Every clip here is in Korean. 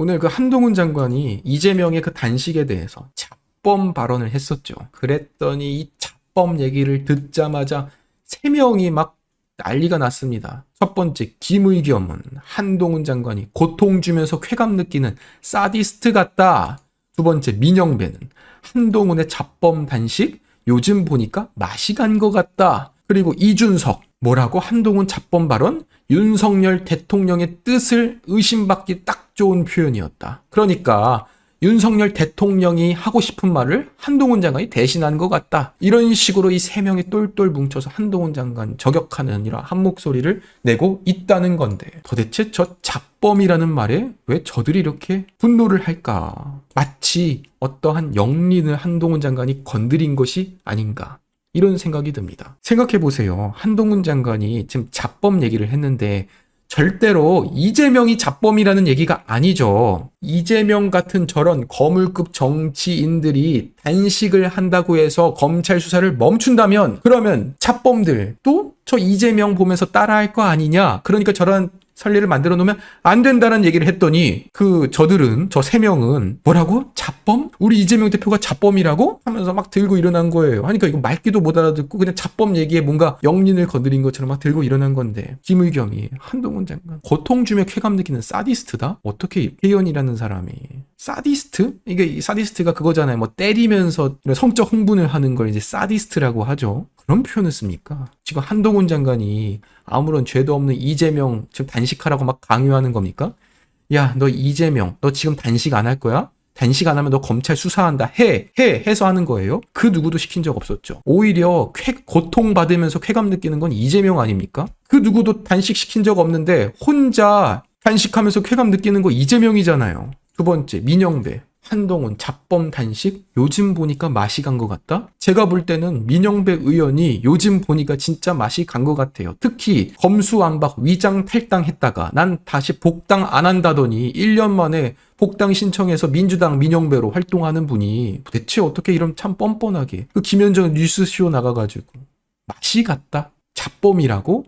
오늘 그 한동훈 장관이 이재명의 그 단식에 대해서 잡범 발언을 했었죠. 그랬더니 이 잡범 얘기를 듣자마자 세 명이 막 난리가 났습니다. 첫 번째, 김의겸은 한동훈 장관이 고통 주면서 쾌감 느끼는 사디스트 같다. 두 번째, 민영배는 한동훈의 잡범 단식 요즘 보니까 맛이 간 것 같다. 그리고 이준석, 뭐라고? 한동훈 잡범 발언? 윤석열 대통령의 뜻을 의심받기 딱 좋은 표현이었다. 그러니까 윤석열 대통령이 하고 싶은 말을 한동훈 장관이 대신한 것 같다. 이런 식으로 이 세 명이 똘똘 뭉쳐서 한동훈 장관 저격하는 이런 한 목소리를 내고 있다는 건데, 도대체 저 잡범이라는 말에 왜 저들이 이렇게 분노를 할까? 마치 어떠한 영린을 한동훈 장관이 건드린 것이 아닌가, 이런 생각이 듭니다. 생각해보세요. 한동훈 장관이 지금 잡범 얘기를 했는데 절대로 이재명이 잡범이라는 얘기가 아니죠. 이재명 같은 저런 거물급 정치인들이 단식을 한다고 해서 검찰 수사를 멈춘다면, 그러면 잡범들 또 저 이재명 보면서 따라할 거 아니냐? 그러니까 저런 선례를 만들어 놓으면 안 된다는 얘기를 했더니 저들은, 저 세 명은 뭐라고? 잡범? 우리 이재명 대표가 잡범이라고? 하면서 막 들고 일어난 거예요. 하니까 이거 말귀도 못 알아듣고 그냥 잡범 얘기에 뭔가 영린을 건드린 것처럼 막 들고 일어난 건데, 김의겸이 한동훈 장관 고통 주며 쾌감 느끼는 사디스트다? 어떻게 혜연이라는 사람이 사디스트? 이게 사디스트가 그거잖아요. 뭐 때리면서 성적 흥분을 하는 걸 이제 사디스트라고 하죠. 그런 표현을 씁니까? 지금 한동훈 장관이 아무런 죄도 없는 이재명 지금 단식하라고 막 강요하는 겁니까? 야, 너 이재명, 너 지금 단식 안 할 거야? 단식 안 하면 너 검찰 수사한다. 해서 하는 거예요? 그 누구도 시킨 적 없었죠. 오히려 고통받으면서 쾌감 느끼는 건 이재명 아닙니까? 그 누구도 단식 시킨 적 없는데 혼자 단식하면서 쾌감 느끼는 거 이재명이잖아요. 두 번째, 민영배. 한동훈 잡범 단식 요즘 보니까 맛이 간 것 같다? 제가 볼 때는 민영배 의원이 요즘 보니까 진짜 맛이 간 것 같아요. 특히 검수완박 위장 탈당했다가 난 다시 복당 안 한다더니 1년 만에 복당 신청해서 민주당 민영배로 활동하는 분이 대체 어떻게 이런 참 뻔뻔하게 그 김현정 뉴스쇼 나가가지고 맛이 갔다? 잡범이라고?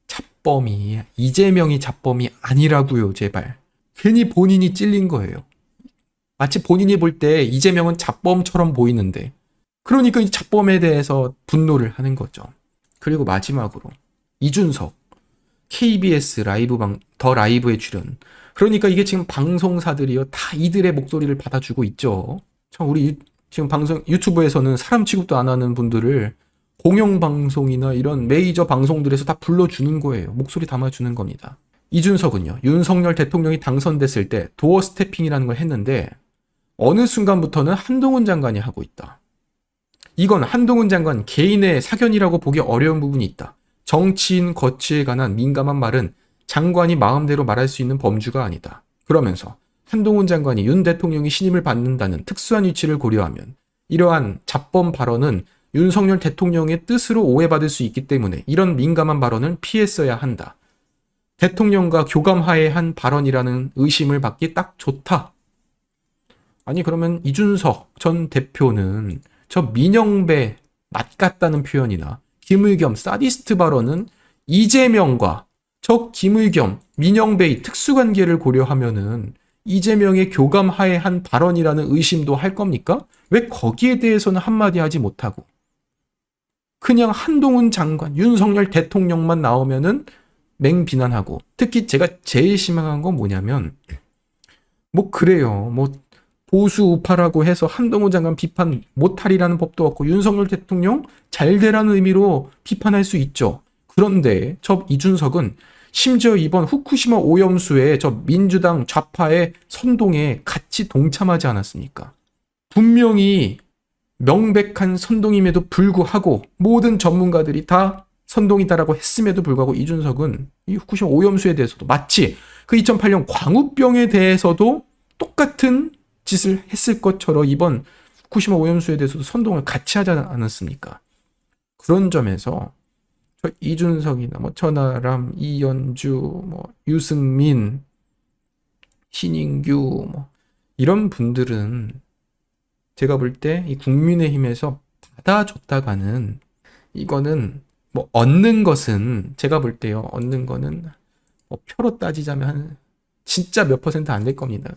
잡범이 이재명이 잡범이 아니라고요. 제발. 괜히 본인이 찔린 거예요. 마치 본인이 볼 때 이재명은 잡범처럼 보이는데, 그러니까 이 잡범에 대해서 분노를 하는 거죠. 그리고 마지막으로 이준석 KBS 더 라이브에 출연. 그러니까 이게 지금 방송사들이요 다 이들의 목소리를 받아주고 있죠. 참 우리 지금 유튜브에서는 사람 취급도 안 하는 분들을 공영방송이나 이런 메이저 방송들에서 다 불러주는 거예요. 목소리 담아주는 겁니다. 이준석은요, 윤석열 대통령이 당선됐을 때 도어 스태핑이라는 걸 했는데 어느 순간부터는 한동훈 장관이 하고 있다. 이건 한동훈 장관 개인의 사견이라고 보기 어려운 부분이 있다. 정치인 거취에 관한 민감한 말은 장관이 마음대로 말할 수 있는 범주가 아니다. 그러면서 한동훈 장관이 윤 대통령이 신임을 받는다는 특수한 위치를 고려하면 이러한 잡범 발언은 윤석열 대통령의 뜻으로 오해받을 수 있기 때문에 이런 민감한 발언은 피했어야 한다. 대통령과 교감하에 한 발언이라는 의심을 받기 딱 좋다. 아니 그러면 이준석 전 대표는 저 민영배 맛 같다는 표현이나 김의겸 사디스트 발언은 이재명과 저 김의겸 민영배의 특수관계를 고려하면은 이재명의 교감하에 한 발언이라는 의심도 할 겁니까? 왜 거기에 대해서는 한마디 하지 못하고 그냥 한동훈 장관, 윤석열 대통령만 나오면은 맹비난하고, 특히 제가 제일 심한 건 뭐냐면 뭐 그래요. 뭐 보수 우파라고 해서 한동훈 장관 비판 못하리라는 법도 없고 윤석열 대통령 잘 되라는 의미로 비판할 수 있죠. 그런데 저 이준석은 심지어 이번 후쿠시마 오염수에 저 민주당 좌파의 선동에 같이 동참하지 않았습니까? 분명히 명백한 선동임에도 불구하고 모든 전문가들이 다 선동이다라고 했음에도 불구하고 이준석은 이 후쿠시마 오염수에 대해서도 마치 그 2008년 광우병에 대해서도 똑같은 짓을 했을 것처럼 이번 후쿠시마 오염수에 대해서도 선동을 같이 하지 않았습니까? 그런 점에서 저 이준석이나 뭐 천하람, 이현주, 뭐 유승민, 신인규 뭐 이런 분들은 제가 볼 때 이 국민의힘에서 받아줬다가는 이거는 뭐 얻는 것은 제가 볼 때요, 얻는 거는 뭐 표로 따지자면 한 진짜 몇 퍼센트 안 될 겁니다.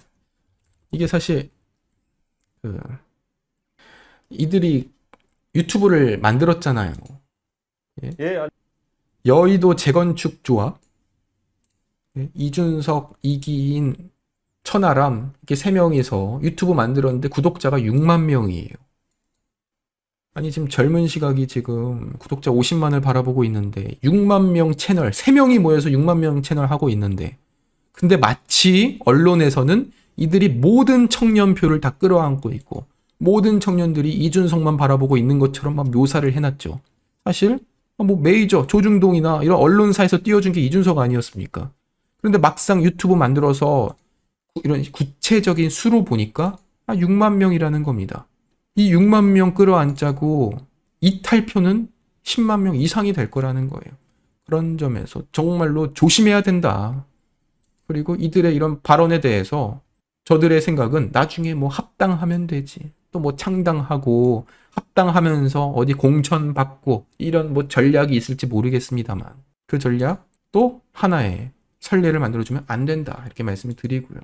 이게 사실 그 이들이 유튜브를 만들었잖아요. 예? 예, 여의도 재건축 조합, 예? 이준석, 이기인, 천하람 이렇게 세 명이서 유튜브 만들었는데 구독자가 6만 명이에요. 아니 지금 젊은 시각이 지금 구독자 50만을 바라보고 있는데 6만 명 채널, 3명이 모여서 6만 명 채널 하고 있는데 근데 마치 언론에서는 이들이 모든 청년표를 다 끌어안고 있고 모든 청년들이 이준석만 바라보고 있는 것처럼 막 묘사를 해놨죠. 사실 뭐 메이저, 조중동이나 이런 언론사에서 띄워준 게 이준석 아니었습니까? 그런데 막상 유튜브 만들어서 이런 구체적인 수로 보니까 6만 명이라는 겁니다. 이 6만 명 끌어안자고 이탈표는 10만 명 이상이 될 거라는 거예요. 그런 점에서 정말로 조심해야 된다. 그리고 이들의 이런 발언에 대해서 저들의 생각은 나중에 뭐 합당하면 되지. 또 뭐 창당하고 합당하면서 어디 공천 받고 이런 뭐 전략이 있을지 모르겠습니다만 그 전략 또 하나의 선례를 만들어주면 안 된다. 이렇게 말씀을 드리고요.